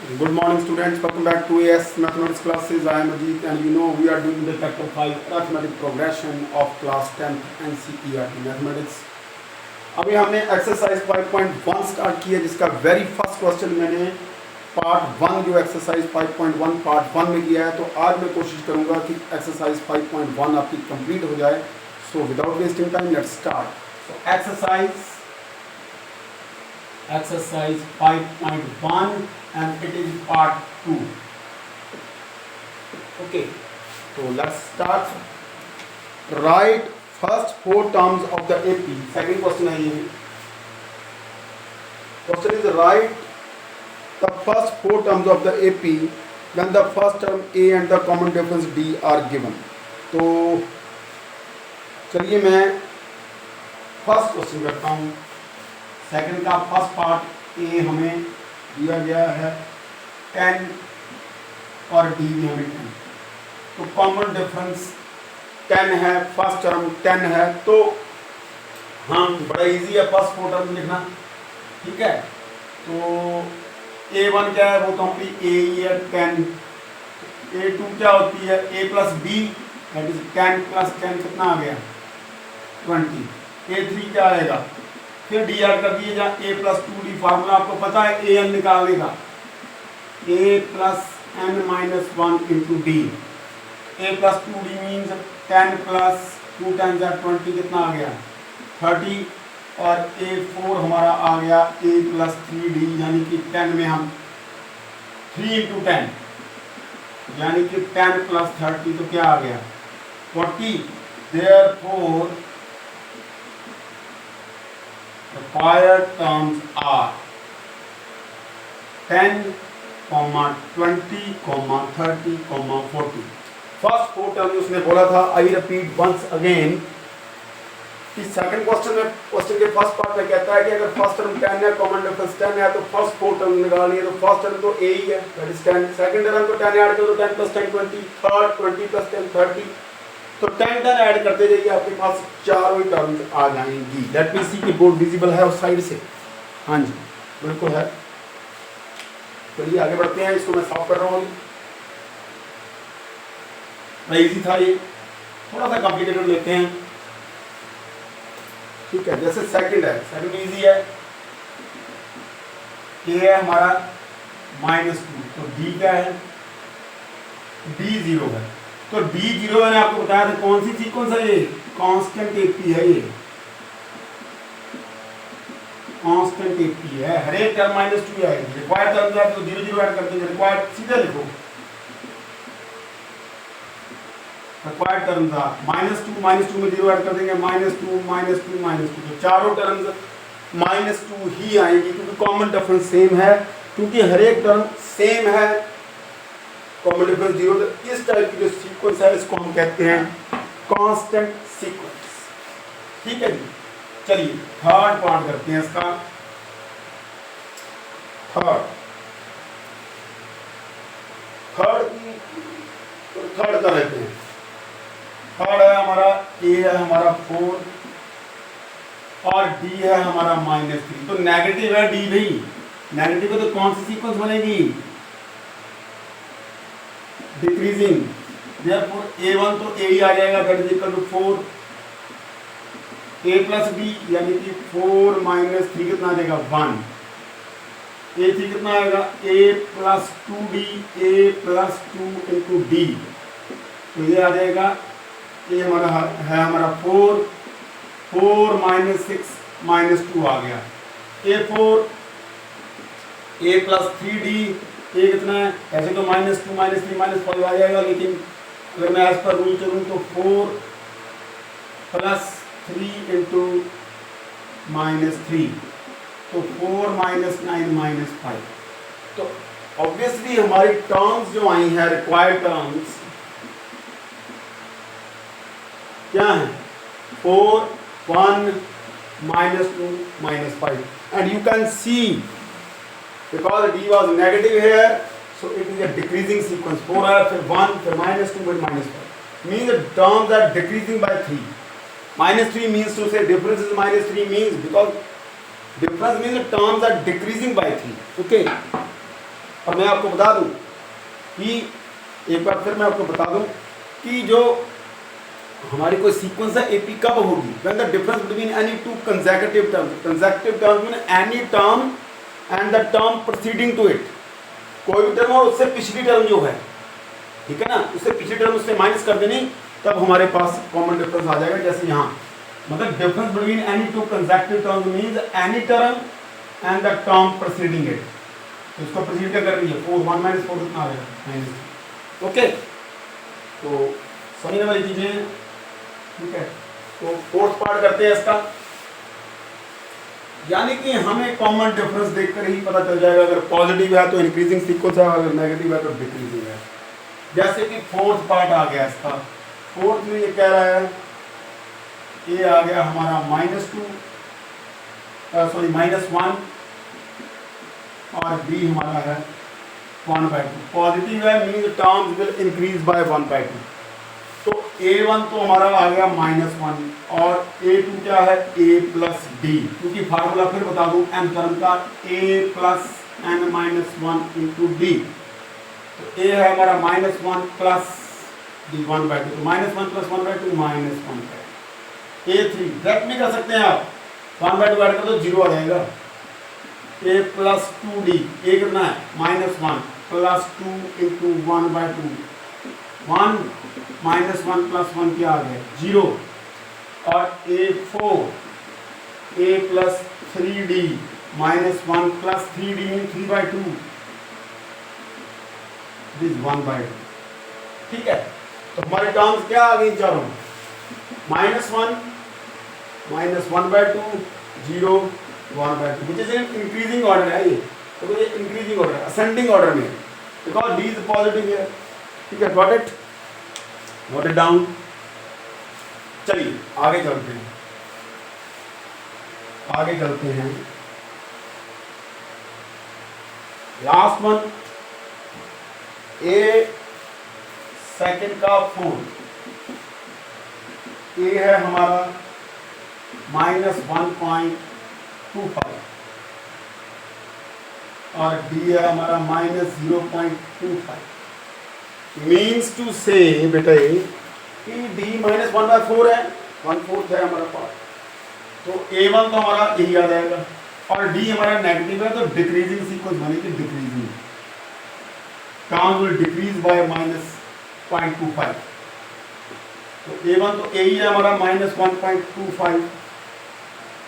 Good morning, students. Welcome back to AS Mathematics classes. I am Ajit, and you know we are doing the chapter 5 arithmetic progression of class 10th NCERT Mathematics. अभी हमने exercise 5.1 start किया, जिसका very first question मैंने part 1 जो exercise 5.1 part 1 में किया है. तो आज मैं कोशिश करूंगा कि एक्सरसाइज 5.1 आपकी कंप्लीट हो जाए. So without wasting time let's start. So exercise 5.1 and it is part 2. Okay, so let's start. Write first 4 terms of the AP. Second question है ये. Question is write the first 4 terms of the AP when the first term A and the common difference D are given. तो चलिए मैं first question करता हूँ. Second का first part A हमें दिया गया है 10 और डी भी हमें 10. तो कॉमन डिफरेंस 10 है, फर्स्ट टर्म 10 है, तो हम बड़ा इजी है फर्स्ट 4 टर्म लिखना. ठीक है, तो A1 क्या है, वो तो हम ए ही है 10. A2 क्या होती है, A plus B that is 10 plus 10 कितना आ गया 20. A3 क्या आएगा, फिर डी ऐड कर दिए जहाँ ए प्लस 2d. फार्मूला आपको पता है ए एन निकालने का, a plus n minus 1 into d. A plus 2d means 10 plus 2 times 20 कितना आ गया 30. और A4 हमारा आ गया ए प्लस 3d, यानी कि 10 में हम 3 इंटू 10 यानी कि 10 प्लस 30 तो क्या आ गया 40. Therefore required terms are 10, 20, 30, 40. First 4 term उसने बोला था. आई रिपीट वंस अगेन कि सेकंड क्वेश्चन में, क्वेश्चन के फर्स्ट पार्ट में कहता है कि अगर फर्स्ट टर्म 10 है, कॉमन डिफरेंस 10 है, तो फर्स्ट 4 टर्म निकालनी है. तो फर्स्ट टर्म तो ए ही है, दैट इज 10. सेकंड टर्म तो 10 ऐड करो तो 10 प्लस 10 20, थर्ड 20 प्लस 10 30. तो 10 ऐड करते जाइए, आपके पास चारों ही टर्म्स आ जाएंगी. लेट मी सी कि बोर्ड विजिबल है उस साइड से. हाँ जी बिल्कुल है. चलिए आगे बढ़ते हैं. इसको मैं साफ कर रहा हूँ. इजी था ये, थोड़ा सा कॉम्प्लिकेटेड लेते हैं. ठीक है, जैसे सेकंड है, सेकंड इजी है. ए है हमारा -2, तो डी क्या है, डी 0 है. तो डी 0 मैंने आपको बताया था कौन सी सीक्वेंस है, ये कांस्टेंट एपी है. ये कांस्टेंट एपी है. हर एक टर्म -2 आएगी. रिक्वायर्ड टर्म है तो 0 0 ऐड कर देंगे. रिक्वायर्ड सीधे लिखो, रिक्वायर्ड टर्म था -2 में 0 ऐड कर देंगे, -2 तो चारों टर्म्स -2 ही आएंगी, क्योंकि कॉमन डिफरेंस सेम है. क्योंकि हर एक टर्म सेम है, कॉमन डिफरेंस 0. तो इस टाइप की जो सीक्वेंस है इसको हम कहते हैं कांस्टेंट सीक्वेंस. ठीक है जी. चलिए थर्ड पार्ट करते हैं इसका. थर्ड का रहते हैं. थर्ड है हमारा ए है हमारा 4 और डी है हमारा -3. तो नेगेटिव है डी भाई. नेगेटिव है तो कौन सी सीक्वेंस बनेगी, डिक्रीजिंग. देयरफॉर A1 तो A ही आ जाएगा, that is equal to 4 A plus B, यानी कि 4 - 3 कितना आ जाएगा 1. A3 कितना आएगा A plus 2D, A plus 2 into D. तो ये आ जाएगा, ये हमारा है हमारा 4 -6 -2 आ गया. A4 A प्लस 3D, ये कितना है, ऐसे तो -2 -3 -5 आ जाएगा, लेकिन अगर मैं एज पर रूल चलूँ तो 4 प्लस 3 इंटू -3, तो 4 -9 -5. तो ऑब्वियसली हमारी टर्म्स जो आई हैं, रिक्वायर्ड टर्म्स क्या है, 4 1 -2 -5. And you can see because d was negative here, so it is a decreasing sequence. 4 है, फिर 1, फिर -2, फिर -5. Means the terms are decreasing by 3. -3 means to say difference is -3 means because difference means the terms are decreasing by 3. Okay. और मैं आपको बता दूं कि एक बार फिर मैं आपको बता दूं कि जो हमारी कोई सीक्वेंस है एपी कब होगी, when the difference between any two consecutive terms, consecutive terms mean any term and the term proceeding to it, कोई भी टर्म और उससे पिछली टर्म जो है, ठीक है ना, उससे पिछली टर्म उससे माइनस कर देनी, तब हमारे पास कॉमन डिफरेंस आ जाएगा। जैसे यहाँ मतलब difference between any two consecutive terms means any term and the term proceeding it, तो इसको प्रोसीड क्या कर रही है 4 1 - 4 कितना आ जाएगा -2। ओके, तो समझने वाली चीजें, ठीक है। तो फोर्थ पार्ट करते हैं इसका, यानी कि हमें कॉमन डिफरेंस देखकर ही पता चल जाएगा, अगर पॉजिटिव है तो इंक्रीजिंग सीक्वेंस है, अगर नेगेटिव है तो डिक्रीजिंग है। जैसे कि फोर्थ पार्ट आ गया इसका, फोर्थ में ये कह रहा है, ये आ गया हमारा -2 सॉरी -1 और बी हमारा है 1/2। पॉजिटिव है means terms will increase by 1/2। तो a1 तो हमारा आ गया -1 और a2 क्या है a प्लस डी, क्योंकि फार्मूला फिर बता दूं m टर्म का a plus n - 1 into D. तो a है हमारा -1 प्लस डी 1/2, तो -1 प्लस 1/2 -1। a3 डायरेक्ट नहीं कर सकते हैं आप, 1/2 ऐड कर दो 0 आ जाएगा। a प्लस 2d, a कितना है -1 प्लस 2 इंटू 1/2, 1 -1 प्लस 1 क्या आ गया 0। और a4 a plus 3d -1 plus 3d mean 3/2 this 1/2, ठीक है। तो हमारे टर्म्स क्या आ गई चारों, -1 -1/2 0 1/2, विच इज इंक्रीजिंग ऑर्डर है ये, तो ये इंक्रीजिंग ऑर्डर असेंडिंग ऑर्डर में, बिकॉज डी इज पॉजिटिव है, ठीक है। Got it, note it down. चलिए आगे चलते हैं, आगे चलते हैं। लास्ट वन, ए सेकंड का 4, ए है हमारा -1.25 और डी है हमारा -0.25। मीन्स टू से बेटा कि डी -1/4 है, 1/4 है हमारा पार्ट, तो a1 तो हमारा यही आ जाएगा और डी हमारा नेगेटिव है, तो डिक्रीजिंग सीक्वेंस बनेगी, decreasing term will decrease by -0.25। तो a1 तो a ही है हमारा -1.25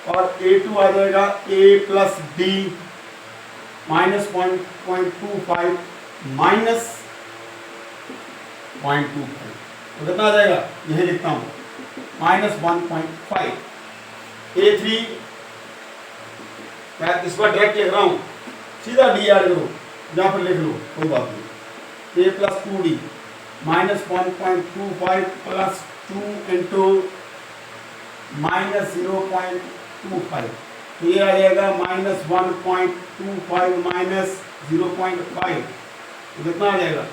और a2 आ जाएगा a प्लस डी -0.25 -0.25, तो कितना आ जाएगा, यही लिखता हूँ -1.5। a3 मैं इस बार डायरेक्ट लिख रहा हूँ, सीधा डी ऐड करो, यहाँ पर लिख लो कोई बात नहीं। a plus 2d -1.25 plus 2 into -0.25, तो ये आ जाएगा -1.25 -0.5, तो कितना आ जाएगा,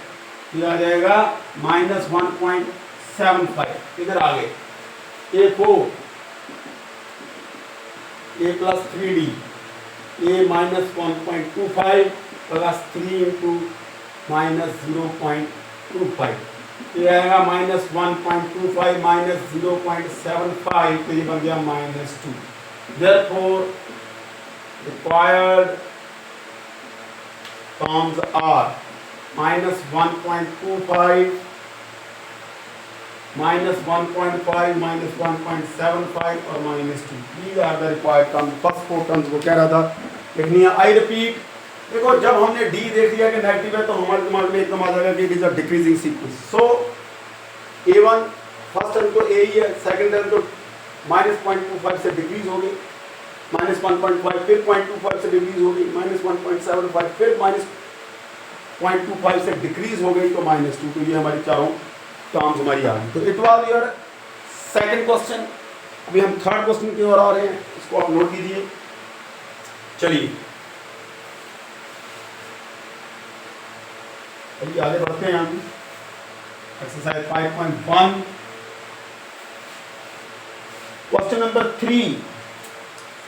ये आ जाएगा -1.75। इधर आ गए a4 a plus 3d a -1.25 plus 3 into -0.25, ये आएगा -1.25 -0.75, तो ये बन गया -2। Therefore required terms are -1.25 -1.5 -1.75 और -2। These are the required terms। First 4 terms को कह रहा था लिखनी है। आई रिपीट, देखो जब हमने डी देख लिया कि नेगेटिव है, तो हमारे दिमाग में एकदम आ जाएगा कि it is a decreasing sequence. So a1 first term तो a ही है, सेकंड टर्म तो -0.25 से डिक्रीज हो गई, -1.5 फिर 0.25 से डिक्रीज हो गई, -1.75 फिर -0.25 से डिक्रीज हो गई, तो -2। तो ये हमारी चारों टर्म्स हमारी आ गई। तो it was your second question. अभी हम थर्ड क्वेश्चन की ओर आ रहे हैं, इसको आप नोट कीजिए। चलिए आगे बढ़ते हैं हम। Exercise 5.1 question number 3,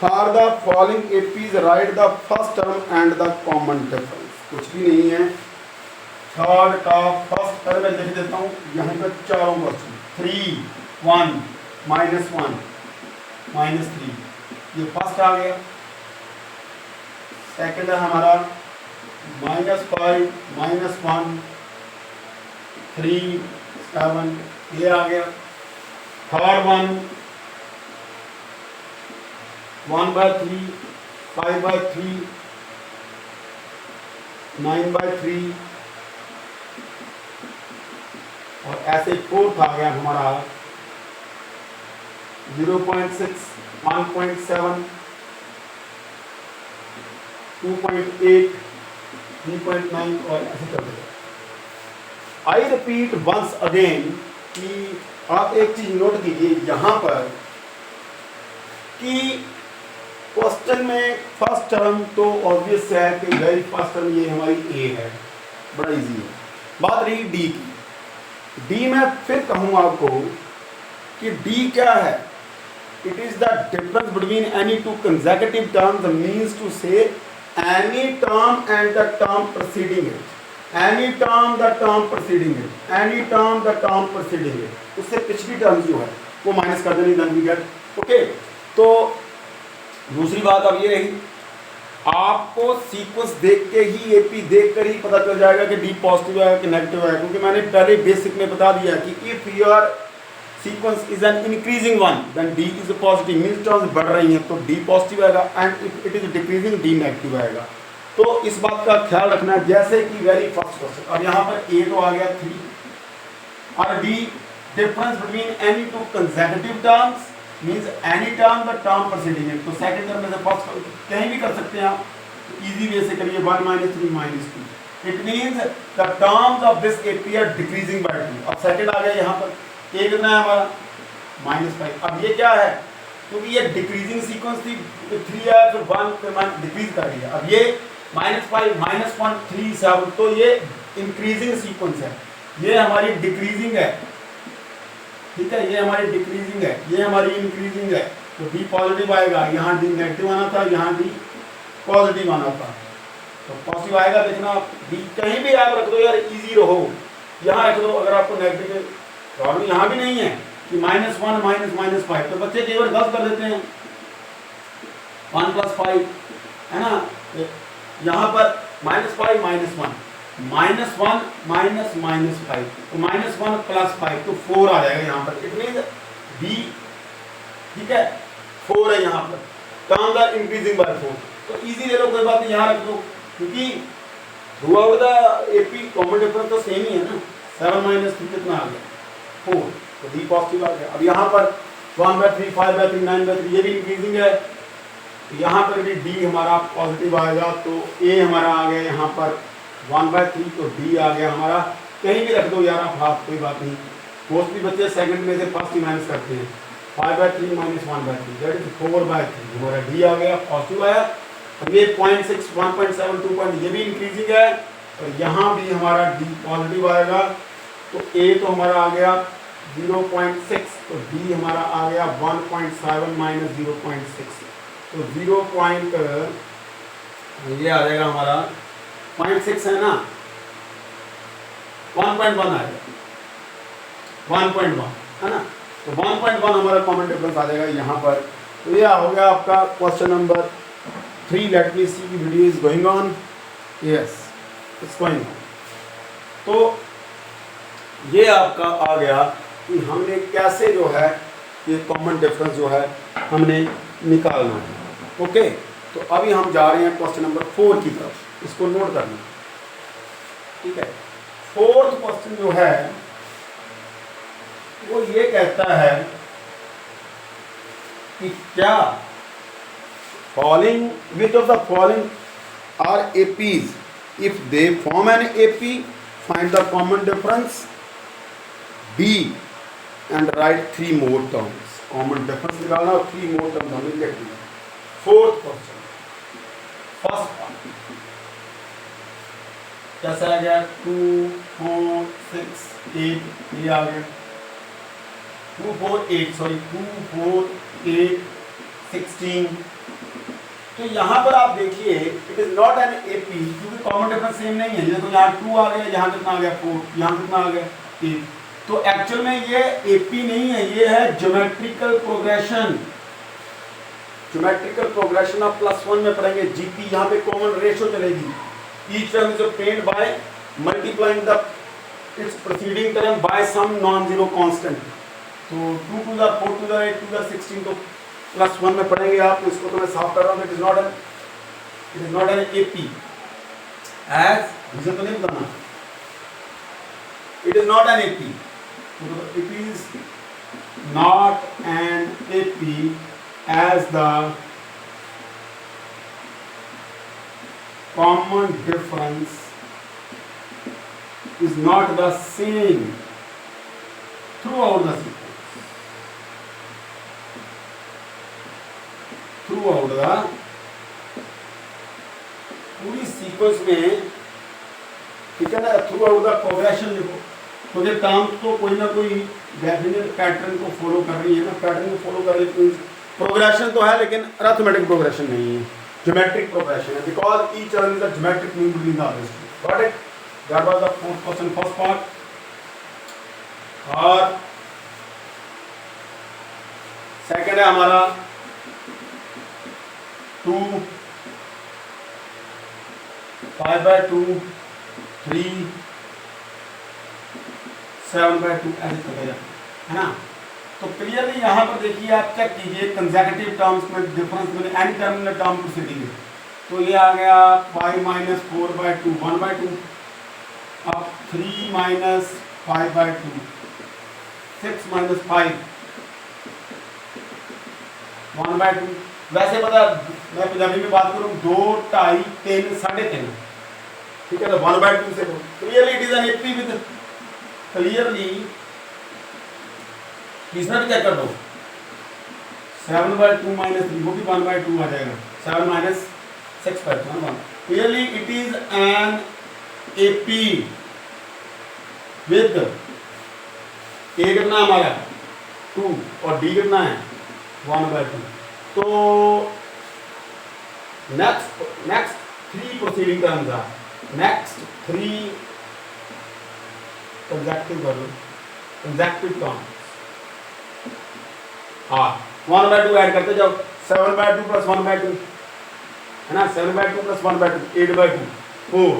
for the following APs right the first term and the common difference. कुछ भी नहीं है। थर्ड का फर्स्ट पहले मैं लिख देता हूँ यहाँ पर चारों क्वेश्चन 3 1 -1 -3, ये फर्स्ट आ गया। सेकंड है हमारा -5 -1 3 7, ये आ गया। थर्ड वन 1/3 5/3 9/3, और ऐसे फोर्थ आ गया हमारा 0.6 1.7 2.8 3.9 और ऐसे चल रहा। आई रिपीट वंस अगेन कि आप एक चीज नोट कीजिए यहां पर कि क्वेश्चन में फर्स्ट टर्म तो ऑब्वियस है कि वेरी फर्स्ट टर्म ये हमारी ए है, बड़ा इजी है। बात रही डी की। डी में फिर कहूँ आपको कि डी क्या है? It is the difference between any two consecutive terms, means to say any term and the term preceding it, any term the term preceding it, any term the term preceding it, उससे पिछली term जो है वो minus कर देनी, then we get okay. तो दूसरी बात अब ये रही, आपको सीक्वेंस देख के ही एपी देख कर ही पता चल जाएगा कि डी पॉजिटिव है कि नेगेटिव है, क्योंकि मैंने पहले बेसिक में बता दिया कि if your sequence is an increasing one then D is positive, means terms बढ़ रही हैं तो डी पॉजिटिव आएगा, and if it is decreasing D negative आएगा। तो इस बात का ख्याल रखना, जैसे कि वेरी फर्स्ट क्वेश्चन। अब यहाँ पर ए तो आ गया 3 और D difference between any two consecutive terms means any term the term preceding it. तो सेकंड टर्म में से फर्स्ट कहीं भी कर सकते हैं आप, इजी वे से करिए 1 -3 -2, it means the terms of this AP are decreasing by 2। अब सेकंड आ गया यहाँ पर ए कितना है हमारा -5। अब ये क्या है, क्योंकि ये डिक्रीजिंग सीक्वेंस थी, 3 है फिर 1 फिर डिक्रीज कर रही है। अब ये -5 -1 3 7, तो ये इंक्रीजिंग सीक्वेंस है, ये हमारी डिक्रीजिंग है, ठीक है, ये हमारी डिक्रीजिंग है, ये हमारी इंक्रीजिंग है। तो डी पॉजिटिव आएगा, यहाँ डी नेगेटिव आना था, यहाँ डी पॉजिटिव आना था, तो पॉजिटिव आएगा। देखना डी कहीं भी आप रख दो यार, इजी रहो, यहाँ रख दो। अगर आपको नेगेटिव प्रॉब्लम यहाँ भी नहीं है कि -1 -5, तो बच्चे केवल गलत कर देते हैं 1 + 5 है ना, यहाँ पर -5 -1 -1 -5, तो -1 + 5 तो 4 आ जाएगा यहाँ पर। इट मीन डी, ठीक है, 4 है यहाँ पर, टर्म्स आर इंक्रीजिंग बाय 4। तो इजी ले लो, कोई बात नहीं, यहाँ रख दो, क्योंकि through out the AP common difference तो सेम ही है ना। 7 - 3 कितना आ गया 4, तो डी पॉजिटिव आ गया। अब यहाँ पर 1/3 5/3 9/3 ये भी इंक्रीजिंग है, तो यहाँ पर भी डी हमारा पॉजिटिव आएगा। तो ए हमारा आ गया यहाँ पर 1/3, तो डी आ गया हमारा। कहीं भी रख दो यार आप हाथ, कोई बात नहीं, मोस्टली बच्चे सेकंड में से फर्स्ट ही माइनस करते हैं। 5/3 - 1/3 दैट इज 4/3, हमारा डी आ गया, पॉजिटिव आया। अब ये 0.6 1.7 2 ये भी इंक्रीजिंग है, और यहाँ भी हमारा डी पॉजिटिव आएगा। तो ए तो हमारा आ गया 0.6, तो डी हमारा आ गया 1.7 - 0.6, तो 0. ये आ जाएगा हमारा 0.6 है ना, 1.1 आएगा, 1.1 है ना, तो 1.1 हमारा कॉमन डिफरेंस आ जाएगा यहाँ पर। तो ये हो गया आपका क्वेश्चन नंबर 3। लेट मी सी की video is going on, yes it's going on. तो ये आपका आ गया कि हमने कैसे जो है ये कॉमन डिफरेंस जो है हमने निकालना है। ओके, तो अभी हम जा रहे हैं क्वेश्चन नंबर 4 की तरफ, इसको नोट करना, ठीक है। फोर्थ क्वेश्चन जो है वो ये कहता है कि क्या following which of the following are APs, if they form an AP find the common difference B and write 3 more terms। Common difference निकालना और 3 more terms हमें लिख दिया। फोर्थ क्वेश्चन, फर्स्ट पार्ट कैसा आ गया 2 4 6 8, ये आ गया 2 4 8 16, तो यहाँ पर आप देखिए it is not an AP, क्योंकि कॉमन डिफरेंस सेम नहीं है। देखो यहाँ 2 आ गया, यहाँ कितना आ गया 4, यहाँ कितना आ गया 8। तो एक्चुअल में ये एपी नहीं है, ये है ज्योमेट्रिकल प्रोग्रेशन। ज्योमेट्रिकल प्रोग्रेशन आप +1 में पढ़ेंगे। जीपी यहाँ पे कॉमन रेशियो चलेगी। Each term is obtained by multiplying the its preceding term by some non-zero constant। तो 2 to the 4 to the 8 to the 16 तो +1 में पढ़ेंगे आप। तो इसको तो मैं साफ कर रहा हूँ। It is not an AP as reason तो नहीं बताना। It is not an AP, it is not an AP as the common difference is not the same throughout the sequence। throughout the पूरी सीक्वेंस में, ठीक है ना, through out the progression लिखो। तो ये टर्म तो कोई ना कोई डेफिनेट पैटर्न को फॉलो कर रही है ना, पैटर्न को फॉलो कर रही है। प्रोग्रेशन तो है लेकिन अरिथमेटिक प्रोग्रेशन नहीं है, ज्योमेट्रिक प्रोग्रेशन है। Because each term is a geometric mean between the others. Got it? That was the fourth question, first part. और सेकंड है हमारा 2, 5/2, 3, 7/2 ऐसे चलेगा, है ना। तो क्लियरली यहाँ पर देखिए, आप चेक कीजिए कंसेक्यूटिव टर्म्स में डिफरेंस में एन टर्मिनल टर्म प्रोसीडिंग है। तो ये आ गया 5 - 4/2 1/2, अब 3 - 5/2 6 - 5 1/2। वैसे पता, मैं पंजाबी में बात करूँ 2, 2.5, 3, 3.5, ठीक है। तो 1/2 से clearly it is an AP with clearly. तीसरा भी चेक कर दो, 7/2 - 3, वो भी 1/2 आ जाएगा। 7 - 6/2 clearly it is an AP with a कितना हमारा 2 और डी कितना है 1/2। तो next 3 proceeding terms are, next 3 consecutive terms. हाँ, 1/2 ऐड करते जाओ। 7/2 + 1/2 है ना, 7/2 + 1/2 8/2 4,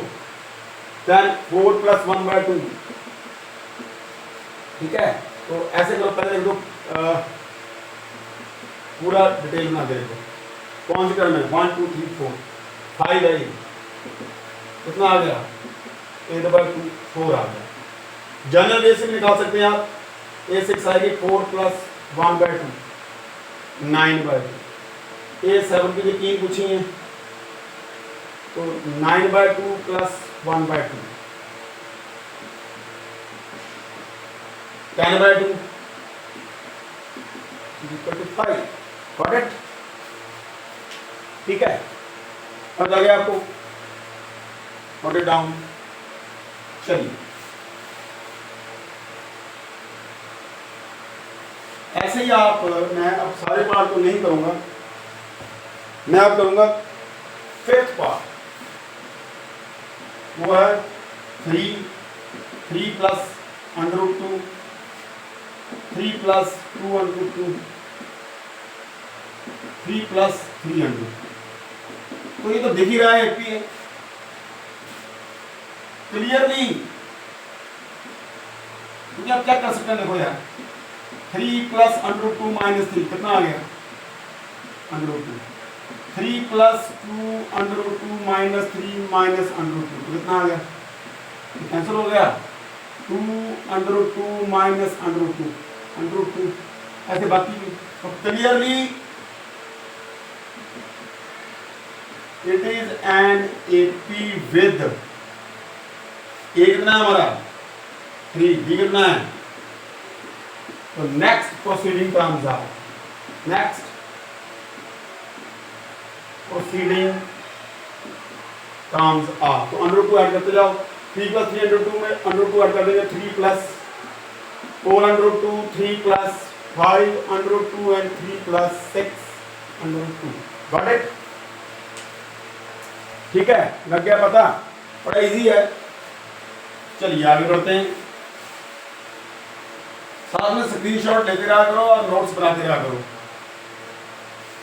देन 4 + 1/2, ठीक है। तो ऐसे करो, पहले देखो पूरा डिटेल बना दे। कौन सी टर्म है 1 2 3 4 5 है, कितना आ गया 8/2 4 आ गया। जनरल वे से निकाल सकते हैं आप। A6 आएगी 4 + 1/2 9/2। A7 की जो 3 पूछी है तो 9/2 + 1/2 10/2 = 5। Got it? ठीक है, अब आ गया आपको, नोट इट डाउन। चलिए ऐसे ही आप, मैं अब सारे पार्ट को नहीं करूंगा, मैं अब करूंगा 5th पार्ट। वो है 3 + √2 3 + 2√2 3 + 3√2। तो ये तो दिख ही रहा है एपी है क्लियरली। क्योंकि आप क्या कर सकते हैं, देखो यार 3 + √2 - 3 कितना आ गया √2। 3 + 2√2 - 3 - √2 कितना आ गया, कैंसिल हो गया। 2√2 - √2 ऐसे बाकी भी। तो clearly it is an AP with a कितना है हमारा 3, बी कितना है। तो next proceeding terms are, next proceeding terms are. तो √2 ऐड करते जाओ। 3 + 3√2 में √2 ऐड कर देंगे। 3 + 4√2 3 + 5√2 and 3 + 6√2। Got it? ठीक है, लग गया पता, बड़ा इजी है। चलिए आगे बढ़ते हैं, साथ में स्क्रीनशॉट लेते रहा करो और नोट्स बनाते रहा करो।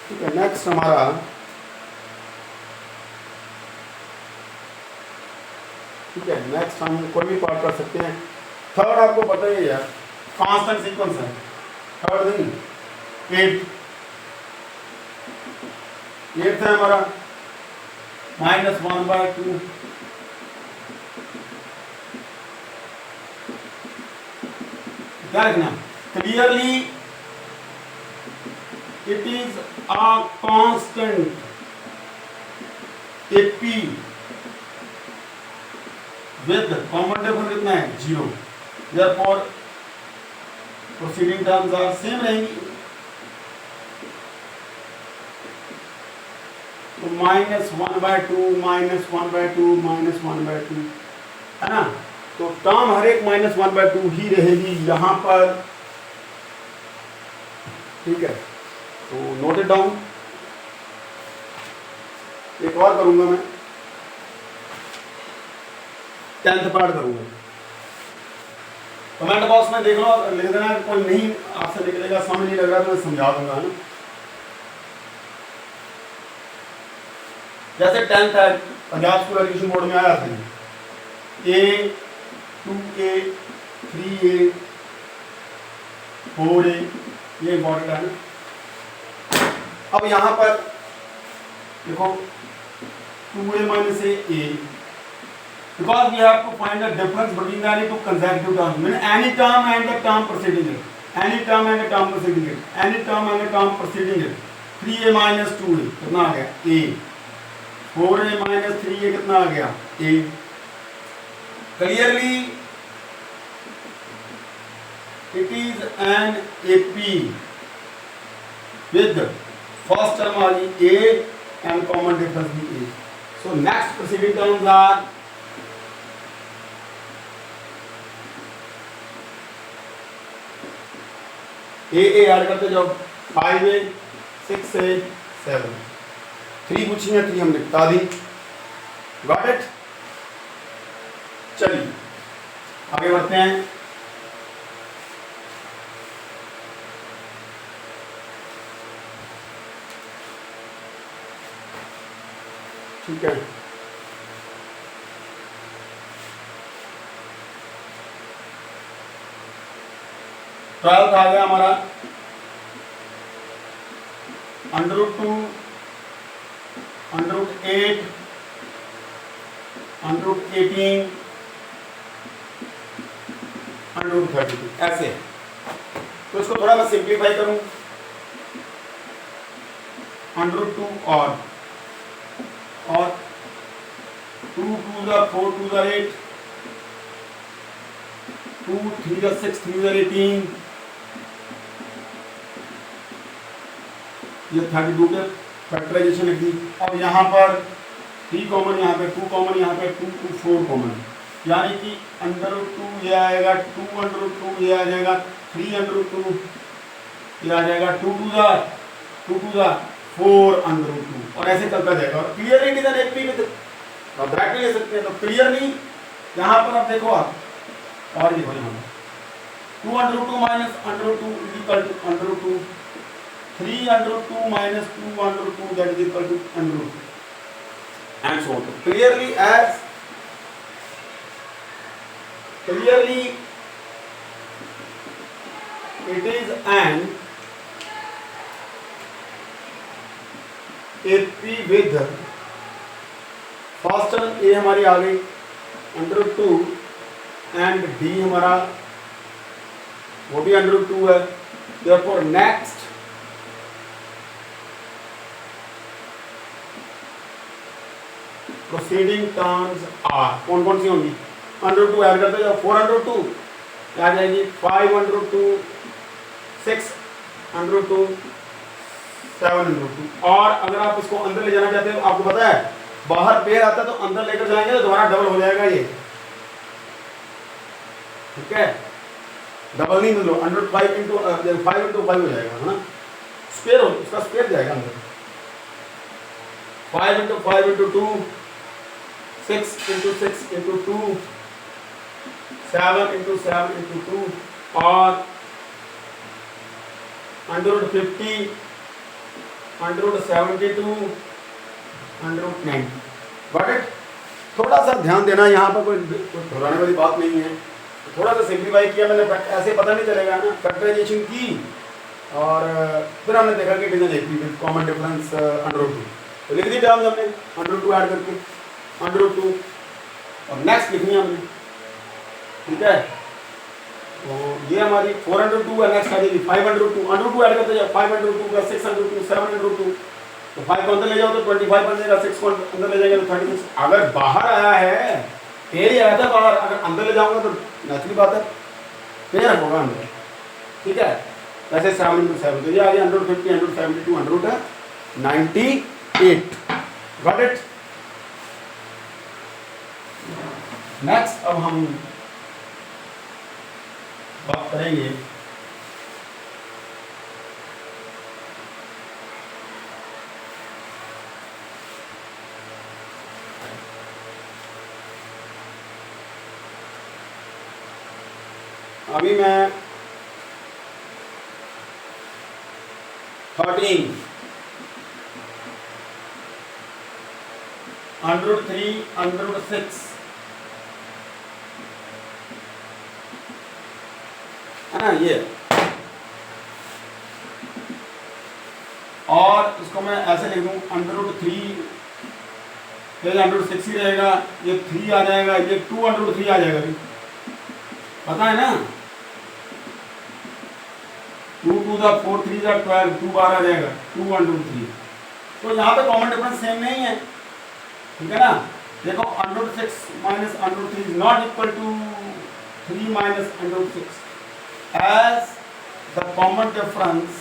ठीक है, नेक्स्ट हमारा ठीक है, नेक्स्ट हम कोई भी पार्ट कर सकते हैं। थर्ड आपको पता ही है यार, कांस्टेंट सीक्वेंस है। थर्ड नहीं, एट है हमारा -1/2। क्या लिखना, clearly it is a constant AP with common difference कितना है, 0। Therefore proceeding terms are same रहेंगी। तो -1/2 -1/2 है ना, तो टर्म हर एक -1/2 ही रहेगी यहां पर। ठीक है, तो नोट इट डाउन। एक और करूंगा मैं, 10th पार्ट करूंगा। कमेंट बॉक्स में देख लो, लिख देना, कोई नहीं आपसे निकलेगा, समझ नहीं लग रहा तो मैं समझा दूंगा, है ना। जैसे 10th है, पंजाब स्कूल एजुकेशन बोर्ड में आया था, A 2A 3A 4A, ये इंपॉर्टेंट है ना। अब यहां पर देखो 2A minus A, because we have to find the difference between the any two consecutive terms, mean any term and the term preceding it, any term and the term preceding it, any term and the term preceding it। 3A minus 2A कितना आ गया, A। 4A minus 3A कितना आ गया, A। clearly it is an AP with first term आ गई A and common difference भी A। so next preceding terms are A add करते जाओ, 5A 6A 7। 3 पूछी है, 3 हमने बता दी। Got it. चलिए आगे बढ़ते हैं। ठीक है, ट्वेल्थ आ गया हमारा √2 √8 √18 √32 ऐसे। तो इसको थोड़ा मैं सिंप्लीफाई करूं, √2 और 2 2 4 2 8 2 3 6 3 18, ये 32 के फैक्टराइजेशन लिख दी। अब यहाँ पर 3 कॉमन, यहाँ पे 2 कॉमन, यहाँ पे 2 2 4 कॉमन, यानी कि √2 ये आएगा, 2 √2 ये आ जाएगा, 3 √2 ये आ जाएगा, 2 2 4 √2, और ऐसे चलता जाएगा। और clearly it is an AP with, आप डायरेक्ट ले सकते हैं। तो क्लियरली यहाँ पर आप देखो, आप और देखो यहाँ 2 √2 minus √2 is equal to √2, 3 √2 minus 2 √2 that is equal to √2, and so on. Clearly it is an AP with first term A हमारी आ गई √2 एंड D हमारा वो भी √2 है। therefore next proceeding terms are, कौन कौन सी होंगी, √2 ऐड करते जाओ, 4 √2 आ जाएगी, 5 √2 6 √2 7 √2। और अगर आप इसको अंदर ले जाना चाहते हो, आपको पता है बाहर पेड़ आता है तो अंदर लेकर जाएंगे तो दोबारा डबल हो जाएगा ये, ठीक है, डबल नहीं मतलब 105 इंटू 5 हो जाएगा, है ना, स्क्वायर हो, उसका स्क्वायर जाएगा अंदर, 5 × 5 × 2 6 into 6 into 2, 7 into 7 into 2, और √50, √72, √90। Got it. थोड़ा सा ध्यान देना, यहाँ पर कोई घबराने वाली बात नहीं है। थोड़ा सा सिंप्लीफाई किया मैंने, ऐसे पता नहीं चलेगा ना। फैक्टराइजेशन की और फिर हमने देखा कि डिवीजन एक विद कॉमन डिफरेंस √2, तो लिख दी टर्म्स हमने √2 ऐड करके √2, और नेक्स्ट लिखनी है हमने, ठीक है। तो ये हमारी 402 है, नेक्स्ट आ जाएगी 502, √2 ऐड करते जाओ, 502 प्लस 602 702, तो 5 को अंदर ले जाओ तो 25 बन जाएगा, 6 को अंदर ले जाएंगे तो 36। अगर बाहर आया है पेड़ ही आया था बाहर, अगर अंदर ले जाऊंगा तो नेचुरली बात है पेड़ होगा अंदर, ठीक है। वैसे 7 into 7, तो ये आ गया 150, 172, 198। Got it. नेक्स्ट अब हम बात करेंगे अभी मैं 13, √3, √6 है ना ये, और इसको मैं ऐसे लिख दूं √3, फिर √6 ही रहेगा, ये 3 आ जाएगा, ये 2 √3 आ जाएगा, पता है ना। 2 2 दा 4 3 दा 12, 2 बार आ जाएगा, 2 √3। तो यहाँ पे कॉमन डिफरेंस सेम नहीं है, ठीक है ना। देखो √6 minus √3 is not equal to 3 minus √6, as the common difference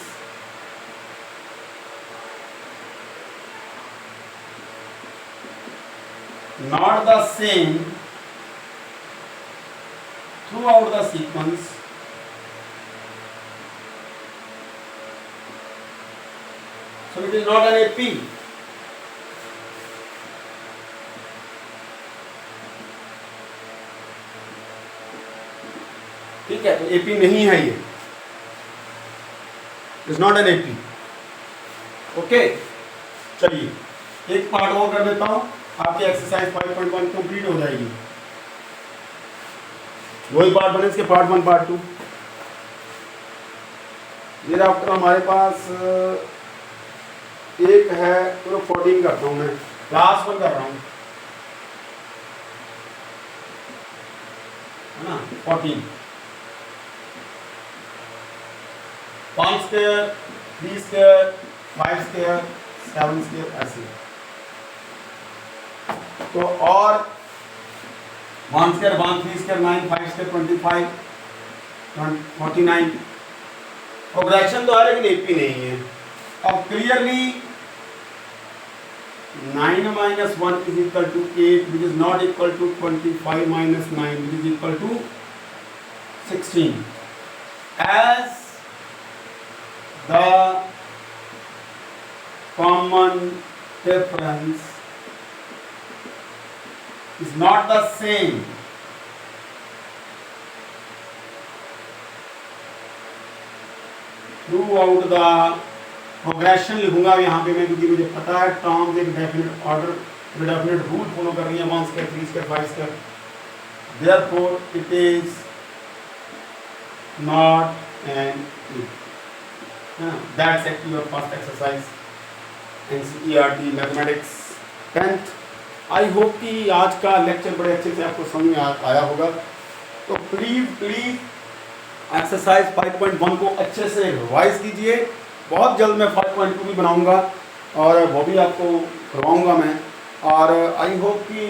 not the same throughout the sequence, so it is not an AP। ठीक है, तो AP नहीं है ये, is not N AP। Okay, चलिए एक पार्ट और कर देता हूं, आपकी एक्सरसाइज 5.1 कंप्लीट हो जाएगी। वही पार्ट बने इसके, पार्ट 1 पार्ट 2। ये आफ्टर हमारे पास एक है, तो 14 करता हूं मैं, क्लास 1 कर रहा हूं, है ना। 14 5 स्क्वायर, 3 स्क्वायर, 5 स्क्वायर, 7 स्क्वायर, ऐसे। तो और 1 स्क्वायर, 1 3 स्क्वायर 9, 5 स्क्वायर 25, 49। प्रोग्रेशन तो है लेकिन एपी नहीं है। अब clearly 9 minus 1 is equal to 8, which is not equal to 25 minus 9, which is equal to 16, as the common difference is not the same throughout the progression. लिखूंगा यहाँ पे मैं, क्योंकि मुझे पता है टर्म्स एक definite order, definite rule follow कर रही है, 1 square, 3 square, 5 square, therefore it is not N AP। That's actually your first exercise NCERT mathematics 10th। I hope कि आज का लेक्चर बड़े अच्छे से आपको समझ में आया होगा। तो प्लीज़ एक्सरसाइज 5.1 को अच्छे से रिवाइज कीजिए। बहुत जल्द मैं 5.2 भी बनाऊंगा और वो भी आपको करवाऊंगा मैं, और आई होप कि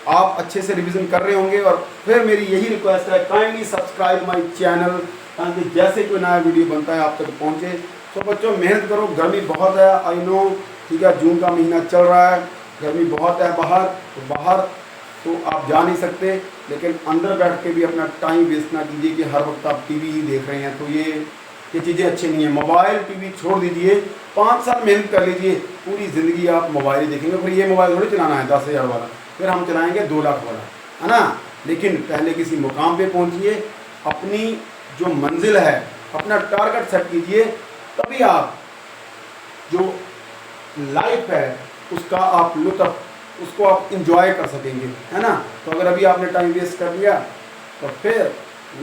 आप अच्छे से रिवीजन कर रहे होंगे। और फिर मेरी यही रिक्वेस्ट है, काइंडली सब्सक्राइब माय चैनल, ताकि जैसे कोई नया वीडियो बनता है आप तक पहुंचे। तो बच्चों मेहनत करो, गर्मी बहुत है, आई नो, ठीक है, जून का महीना चल रहा है, गर्मी बहुत है बाहर तो आप जा नहीं सकते, लेकिन अंदर बैठ के भी अपना टाइम वेस्ट ना कीजिए कि हर वक्त आप टीवी ही देख रहे हैं। तो ये चीज़ें अच्छी नहीं है। मोबाइल टीवी छोड़ दीजिए, 5 साल मेहनत कर लीजिए, पूरी ज़िंदगी आप मोबाइल ही देखेंगे। फिर ये मोबाइल थोड़ी चलाना है 10,000 वाला, फिर हम चलाएंगे 2 लाख वाला, है ना। लेकिन पहले किसी मुकाम पे पहुंचिए, अपनी जो मंजिल है, अपना टारगेट सेट कीजिए, तभी आप जो लाइफ है उसका आप लुत्फ, उसको आप इंजॉय कर सकेंगे, है ना। तो अगर अभी आपने टाइम वेस्ट कर लिया तो फिर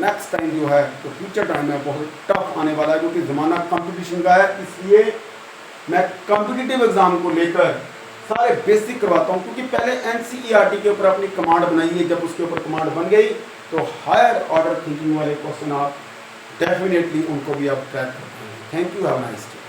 नेक्स्ट टाइम जो है तो फ्यूचर टाइम में बहुत टफ आने वाला है, क्योंकि ज़माना कंपटीशन का है। इसलिए मैं कॉम्पिटिटिव एग्जाम को लेकर सारे बेसिक करवाता हूँ, क्योंकि पहले NCERT के ऊपर अपनी कमांड बनाइए, जब उसके ऊपर कमांड बन गई तो हायर ऑर्डर थिंकिंग वाले क्वेश्चन आप डेफिनेटली उनको भी आप क्रैक कर पाएंगे। Thank you, have a nice day.